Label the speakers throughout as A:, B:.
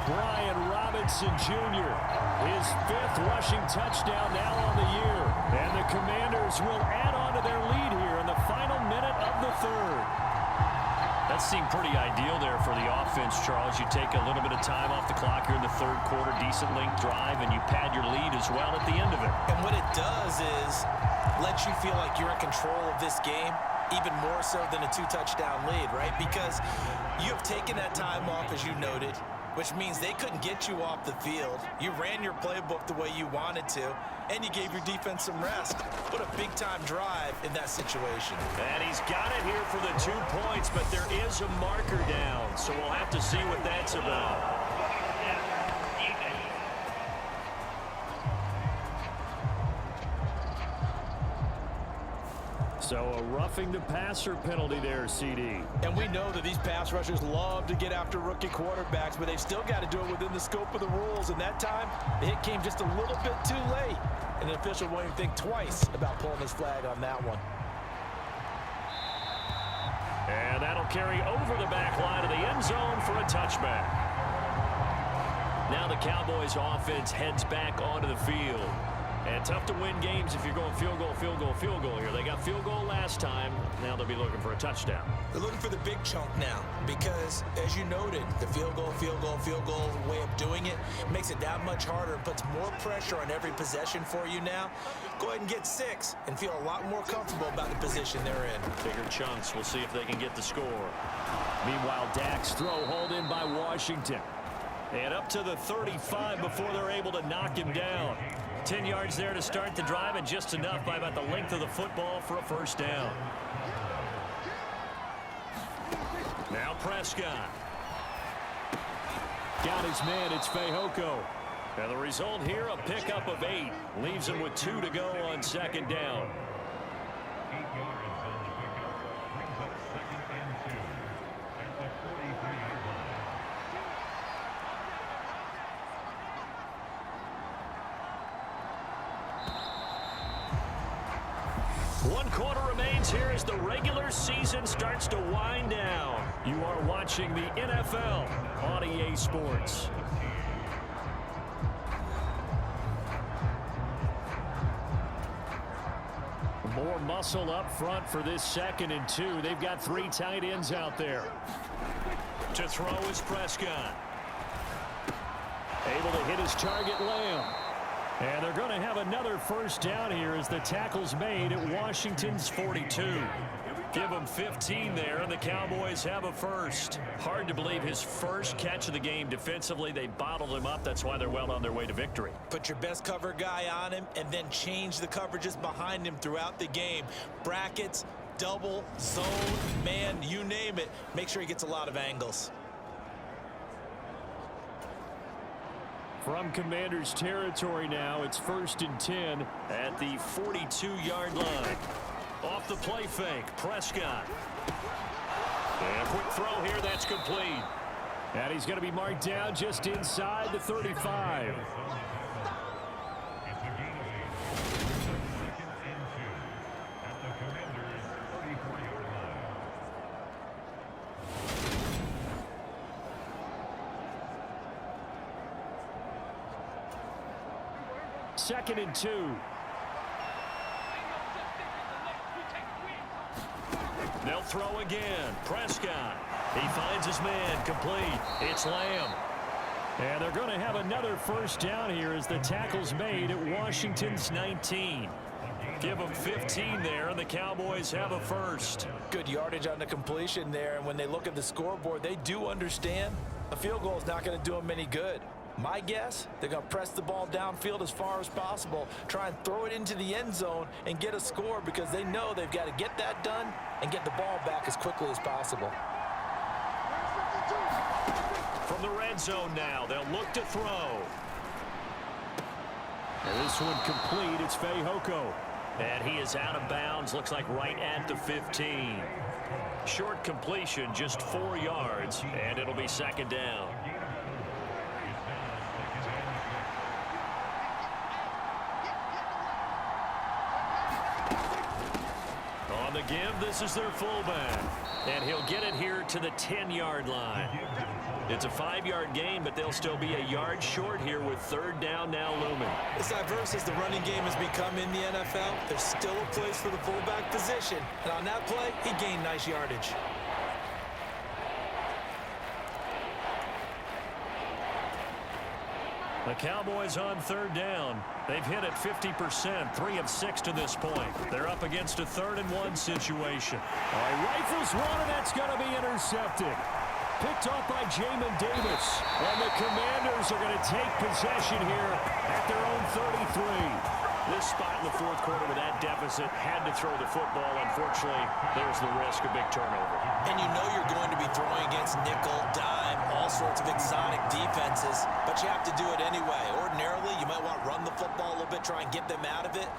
A: Brian Robinson Jr., his 5th rushing touchdown now on the year. And the Commanders will add on to their lead here in the final minute of the 3rd.
B: That seemed pretty ideal there for the offense, Charles. You take a little bit of time off the clock here in the 3rd quarter, decent length drive, and you pad your lead as well at the end of it.
C: And what it does is let you feel like you're in control of this game, even more so than a 2-touchdown lead, right? Because you have taken that time off, as you noted, which means they couldn't get you off the field. You ran your playbook the way you wanted to, and you gave your defense some rest. What a big-time drive in that situation.
A: And he's got it here for the 2 points, but there is a marker down, so we'll have to see what that's about. So a roughing the passer penalty there, CD.
C: And we know that these pass rushers love to get after rookie quarterbacks, but they've still got to do it within the scope of the rules. And that time, the hit came just a little bit too late. And the official won't even think twice about pulling his flag on that one.
A: And that'll carry over the back line of the end zone for a touchback. Now the Cowboys offense heads back onto the field. And tough to win games if you're going field goal, field goal, field goal here. They got field goal last time. Now they'll be looking for a touchdown.
C: They're looking for the big chunk now because, as you noted, the field goal way of doing it makes it that much harder and puts more pressure on every possession for you now. Go ahead and get 6 and feel a lot more comfortable about the position they're in.
A: Bigger chunks. We'll see if they can get the score. Meanwhile, Dak's throw hauled in by Washington. And up to the 35 before they're able to knock him down. 10 yards there to start the drive, and just enough by about the length of the football for a first down. Now Prescott. Got his man, it's Fehoko. And the result here, a pickup of 8. Leaves him with 2 to go on 2nd down.
D: 8 yards on the pickup. Brings up 2nd and 2 at the 43-yard line.
A: One quarter remains here as the regular season starts to wind down. You are watching the NFL on EA Sports. More muscle up front for this 2nd and 2. They've got 3 tight ends out there. To throw is Prescott. Able to hit his target, Lamb. And they're going to have another first down here as the tackle's made at Washington's 42. Give them 15 there, and the Cowboys have a first. Hard to believe his first catch of the game defensively. They bottled him up. That's why they're well on their way to victory.
C: Put your best cover guy on him and then change the coverages behind him throughout the game. Brackets, double, zone, man, you name it. Make sure he gets a lot of angles.
A: From Commanders territory now, it's 1st and 10 at the 42-yard line. Off the play fake, Prescott. And a quick throw here, that's complete. And he's going to be marked down just inside the 35.
D: It's a gain of 8. 2nd and 2 at the Commanders' 34-yard line.
A: 2nd and 2. They'll throw again. Prescott. He finds his man. Complete. It's Lamb. And they're going to have another first down here as the tackle's made at Washington's 19. Give them 15 there, and the Cowboys have a first.
C: Good yardage on the completion there, and when they look at the scoreboard, they do understand a field goal is not going to do them any good. My guess, they're going to press the ball downfield as far as possible, try and throw it into the end zone and get a score because they know they've got to get that done and get the ball back as quickly as possible.
A: From the red zone now, they'll look to throw. And this one complete. It's Fehoko. And he is out of bounds, looks like right at the 15. Short completion, just 4 yards, and it'll be 2nd down. On the give, this is their fullback. And he'll get it here to the 10-yard line.
B: It's a 5-yard gain, but they'll still be a yard short here with third down now looming.
C: As diverse as the running game has become in the NFL, there's still a place for the fullback position. And on that play, he gained nice yardage.
B: The Cowboys on third down. They've hit it 50%, 3 of 6 to this point. They're up against a 3rd-and-1 situation.
A: All right, rifles one, and that's going to be intercepted. Picked off by Jamin Davis. And the Commanders are going to take possession here at their own 33.
B: This spot in the 4th quarter with that deficit had to throw the football. Unfortunately, there's the risk of big turnover.
C: And you know you're going to be throwing against nickel, dime, all sorts of exotic defenses, but you have to do it anyway. Ordinarily, you might want to run the football a little bit, try and get them out of it.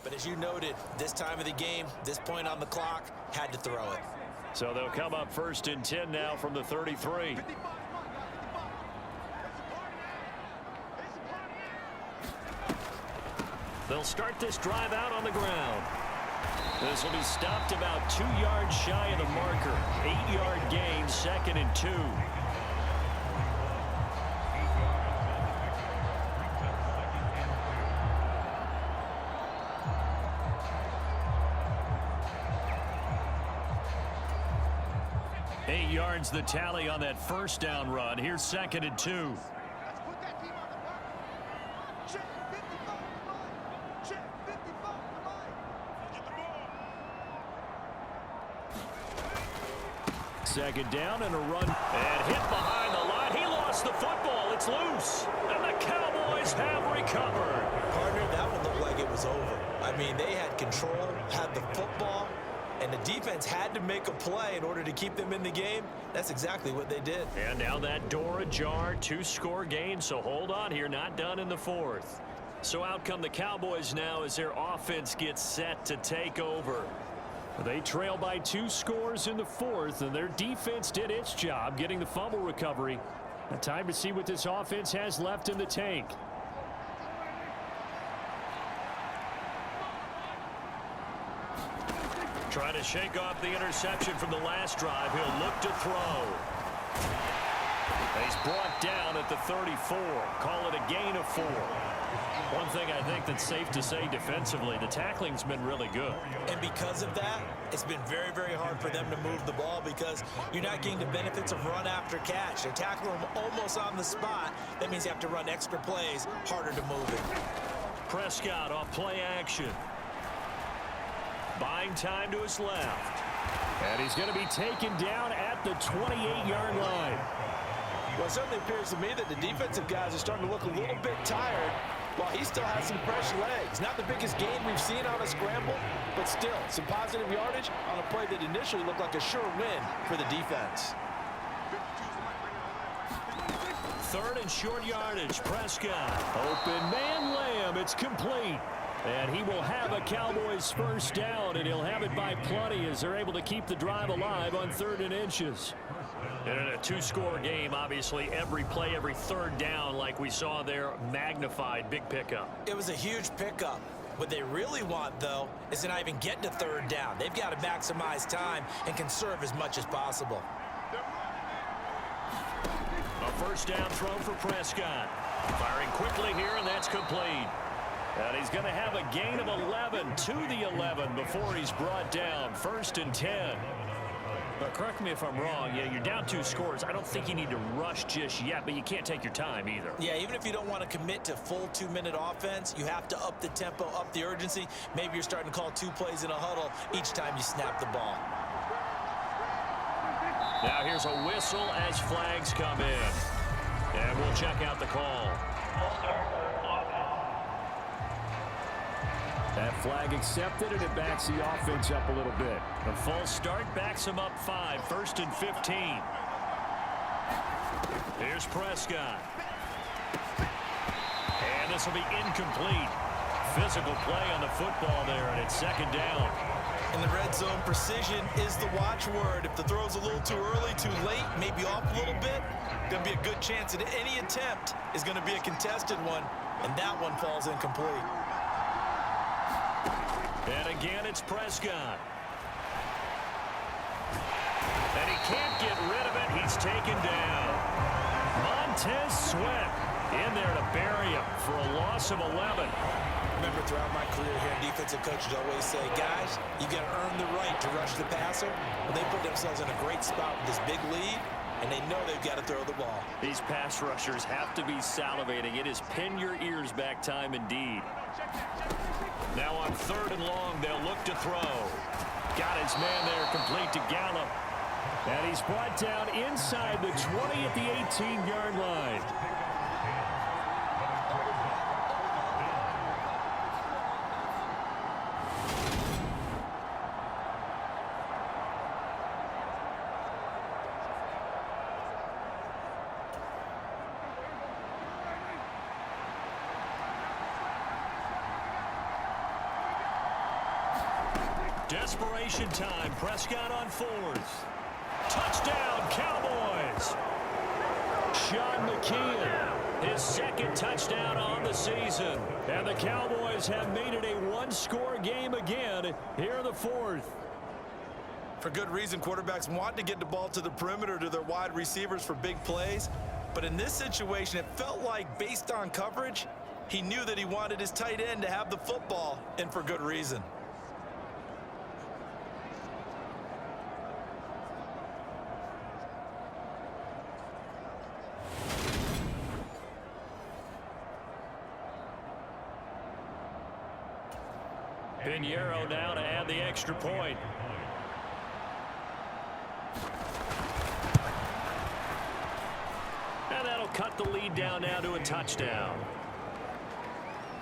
C: But as you noted, this time of the game, this point on the clock, had to throw it.
B: So they'll come up 1st and 10 now from the 33. They'll start this drive out on the ground. This will be stopped about 2 yards shy of the marker. 8-yard gain, 2nd and 2. 8 yards the tally on that 1st down run. Here's 2nd and 2.
A: Second down and a run.
B: And hit behind the line. He lost the football. It's loose. And the Cowboys have recovered.
C: Partner, that one looked like it was over. I mean, they had control, had the football, and the defense had to make a play in order to keep them in the game. That's exactly what they did.
B: And now that door ajar, 2-score game, so hold on here, not done in the 4th. So out come the Cowboys now as their offense gets set to take over.
A: They trail by 2 scores in the 4th, and their defense did its job getting the fumble recovery. Now time to see what this offense has left in the tank.
B: Trying to shake off the interception from the last drive. He'll look to throw. He's brought down at the 34. Call it a gain of 4. One thing I think that's safe to say defensively, the tackling's been really good.
C: And because of that, it's been very, very hard for them to move the ball because you're not getting the benefits of run after catch. They're tackling them almost on the spot. That means you have to run extra plays, harder to move it.
B: Prescott off play action. Buying time to his left.
A: And he's going to be taken down at the 28-yard line.
C: Well, it certainly appears to me that the defensive guys are starting to look a little bit tired while he still has some fresh legs. Not the biggest gain we've seen on a scramble, but still some positive yardage on a play that initially looked like a sure win for the defense.
B: 3rd and short yardage. Prescott.
A: Open man Lamb. It's complete. And he will have a Cowboys 1st down, and he'll have it by plenty as they're able to keep the drive alive on 3rd and inches.
B: And in a 2-score game, obviously, every play, every 3rd down, like we saw there, magnified, big pickup.
C: It was a huge pickup. What they really want, though, is to not even get to 3rd down. They've got to maximize time and conserve as much as possible.
B: A 1st down throw for Prescott. Firing quickly here, and that's complete.
A: And he's going to have a gain of 11 to the 11 before he's brought down. 1st and 10.
B: But correct me if I'm wrong. Yeah, you're down 2 scores. I don't think you need to rush just yet, but you can't take your time either.
C: Yeah, even if you don't want to commit to full 2-minute offense, you have to up the tempo, up the urgency. Maybe you're starting to call 2 plays in a huddle each time you snap the ball.
B: Now here's a whistle as flags come in. And we'll check out the call.
A: That flag accepted, and it backs the offense up a little bit.
B: The false start backs him up 5, 1st and 15. Here's Prescott. And this will be incomplete. physical play on the football there, and it's second down.
C: In the red zone, precision is the watchword. If the throw's a little too early, too late, maybe off a little bit, going to be a good chance that any attempt is going to be a contested one, and that one falls incomplete.
A: And again, it's Prescott. And he can't get rid of it. He's taken down. Montez Sweat in there to bury him for a loss of 11.
C: Remember, throughout my career here, defensive coaches always say, guys, you got to earn the right to rush the passer. Well, they put themselves in a great spot with this big lead, and they know they've got to throw the ball.
A: These pass rushers have to be salivating. It is pin your ears back time indeed. Now on 3rd and long, they'll look to throw. Got his man there, complete to Gallup. And he's brought down inside the 20 at the 18-yard line. Desperation time. Prescott on 4th. Touchdown, Cowboys. Sean McKeon, his 2nd touchdown on the season. And the Cowboys have made it a one-score game again here in the 4th.
C: For good reason, quarterbacks want to get the ball to the perimeter to their wide receivers for big plays. But in this situation, it felt like, based on coverage, he knew that he wanted his tight end to have the football, and for good reason.
A: Pinheiro now to add the extra point. And that'll cut the lead down now to a touchdown.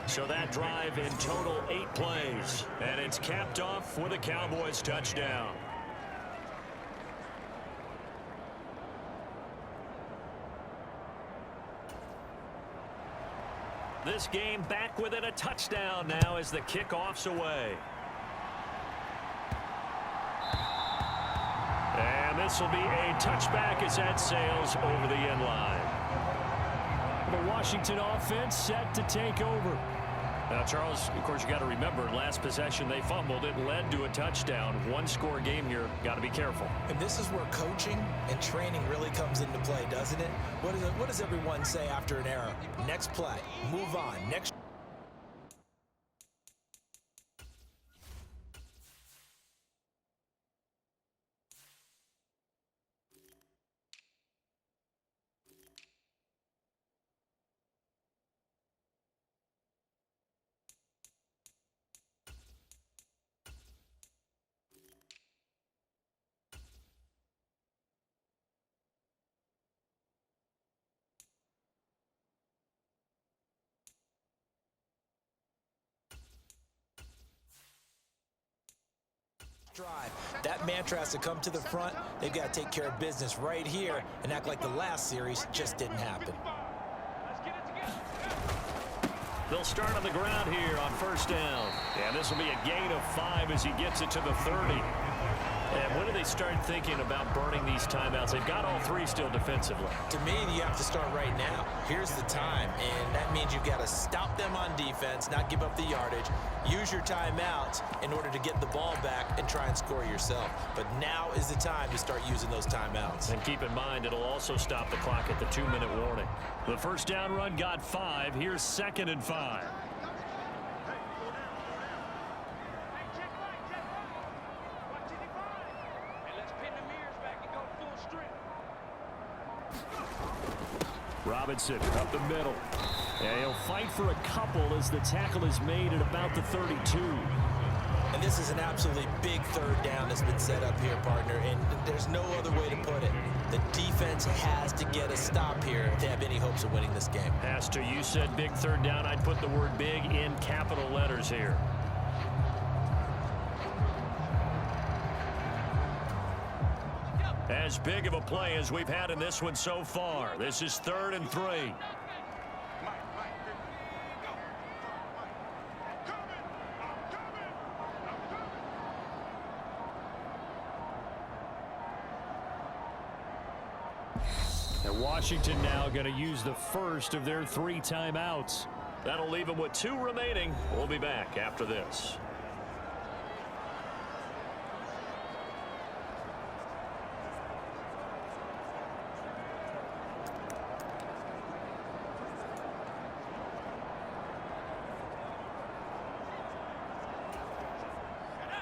A: So that drive in total 8 plays. And it's capped off with a Cowboys touchdown. This game back within a touchdown now as the kickoff's away. And this will be a touchback as that sails over the end line. The Washington offense set to take over. Now, Charles, of course, you got to remember, last possession they fumbled. It led to a touchdown. One-score game here. Got to be careful.
C: And this is where coaching and training really comes into play, doesn't it? What does everyone say after an error? Next play. Move on. Next. Drive. That mantra has to come to the front. They've got to take care of business right here and act like the last series just didn't happen.
A: They'll start on the ground here on 1st down. And this will be a gain of 5 as he gets it to the 30. And when do they start thinking about burning these timeouts? They've got all 3 still defensively.
C: To me, you have to start right now. Here's the time, and that means you've got to stop them on defense, not give up the yardage, use your timeouts in order to get the ball back and try and score yourself. But now is the time to start using those timeouts.
A: And keep in mind, it'll also stop the clock at the 2-minute warning. The 1st down run got 5. Here's 2nd and 5. Robinson up the middle. And he'll fight for a couple as the tackle is made at about the 32.
C: And this is an absolutely big 3rd down that's been set up here, partner, and there's no other way to put it. The defense has to get a stop here to have any hopes of winning this game.
A: Has to. You said big 3rd down. I'd put the word big in capital letters here. As big of a play as we've had in this one so far. This is 3rd and 3. And Washington now going to use the first of their 3 timeouts.
B: That'll leave them with 2 remaining. We'll be back after this.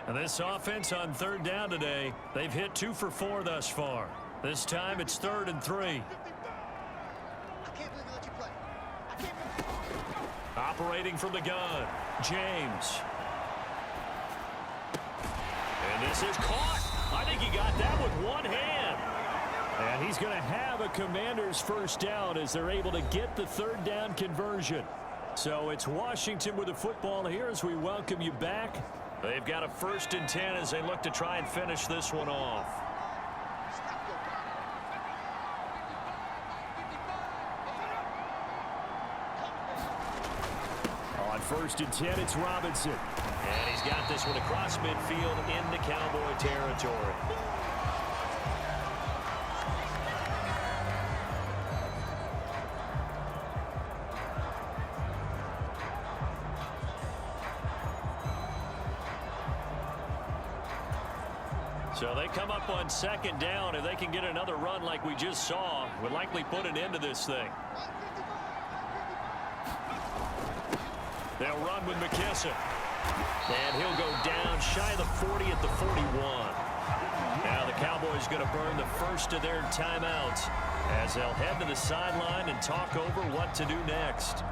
A: And this offense on 3rd down today, they've hit 2 for 4 thus far. This time it's 3rd and 3. Operating from the gun, James.
B: And this is caught. I think he got that with one hand.
A: And he's going to have a Commanders first down as they're able to get the 3rd down conversion. So it's Washington with the football here as we welcome you back.
B: They've got a 1st and 10 as they look to try and finish this one off.
A: On 1st and 10, it's Robinson.
B: And he's got this one across midfield into Cowboy territory. So they come up on 2nd down. If they can get another run like we just saw, would likely put an end to this thing.
A: They'll run with McKissick. And he'll go down shy of the 40 at the 41. Now the Cowboys going to burn the first of their timeouts as they'll head to the sideline and talk over what to do next.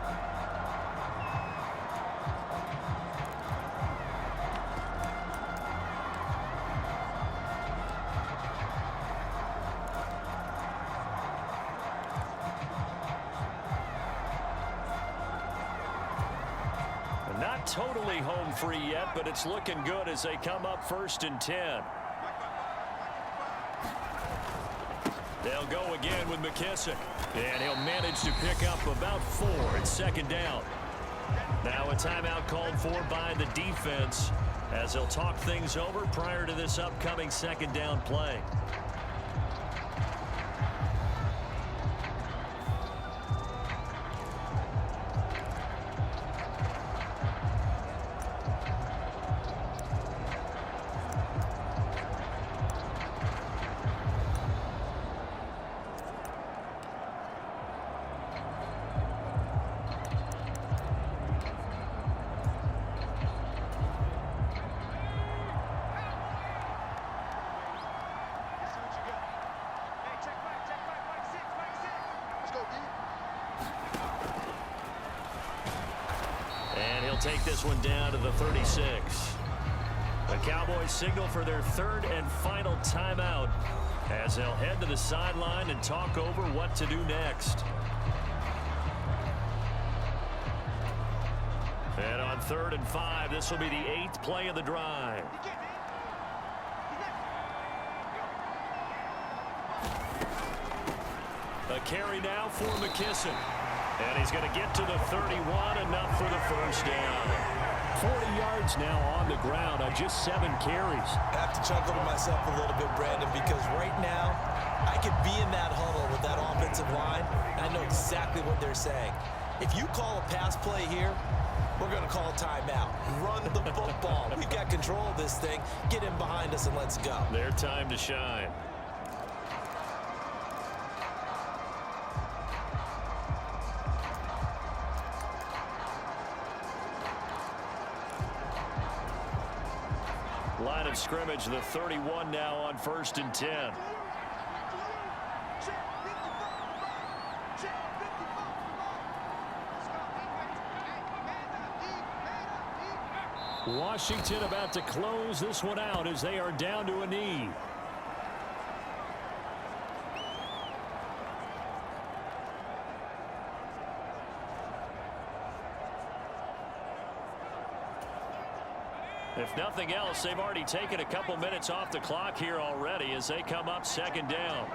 A: Not totally home free yet, but it's looking good as they come up 1st and 10. They'll go again with McKissick. And he'll manage to pick up about 4 at 2nd down. Now a timeout called for by the defense as they'll talk things over prior to this upcoming 2nd down play. And he'll take this one down to the 36. The Cowboys signal for their 3rd and final timeout as they'll head to the sideline and talk over what to do next. And on 3rd and 5, this will be the 8th play of the drive. A carry now for McKissick. And he's going to get to the 31, enough for the first down. 40 yards now on the ground on just 7 carries.
C: I have to chuckle to myself a little bit, Brandon, because right now I could be in that huddle with that offensive line, and I know exactly what they're saying. If you call a pass play here, we're going to call a timeout. Run the football. We've got control of this thing. Get in behind us and let's go.
B: Their time to shine. Line of scrimmage, the 31 now on 1st and 10.
A: Washington about to close this one out as they are down to a knee. If nothing else, they've already taken a couple minutes off the clock here already as they come up 2nd down.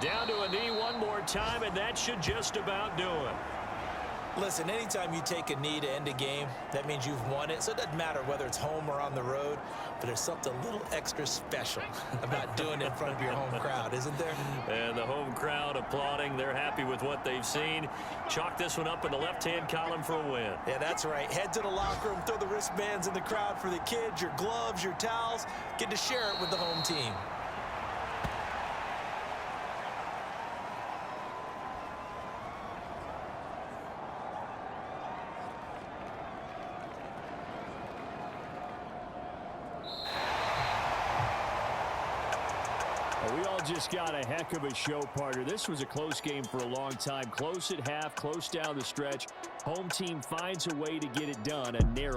A: Down to a knee one more time, and that should just about do it.
C: Listen, anytime you take a knee to end a game, that means you've won it. So it doesn't matter whether it's home or on the road, but there's something a little extra special about doing it in front of your home crowd, isn't there?
B: And the home crowd applauding. They're happy with what they've seen. Chalk this one up in the left-hand column for a win.
C: Yeah, that's right. Head to the locker room, throw the wristbands in the crowd for the kids, your gloves, your towels. Get to share it with the home team.
A: We all just got a heck of a show, partner. This was a close game for a long time. Close at half, close down the stretch. Home team finds a way to get it done. A narrow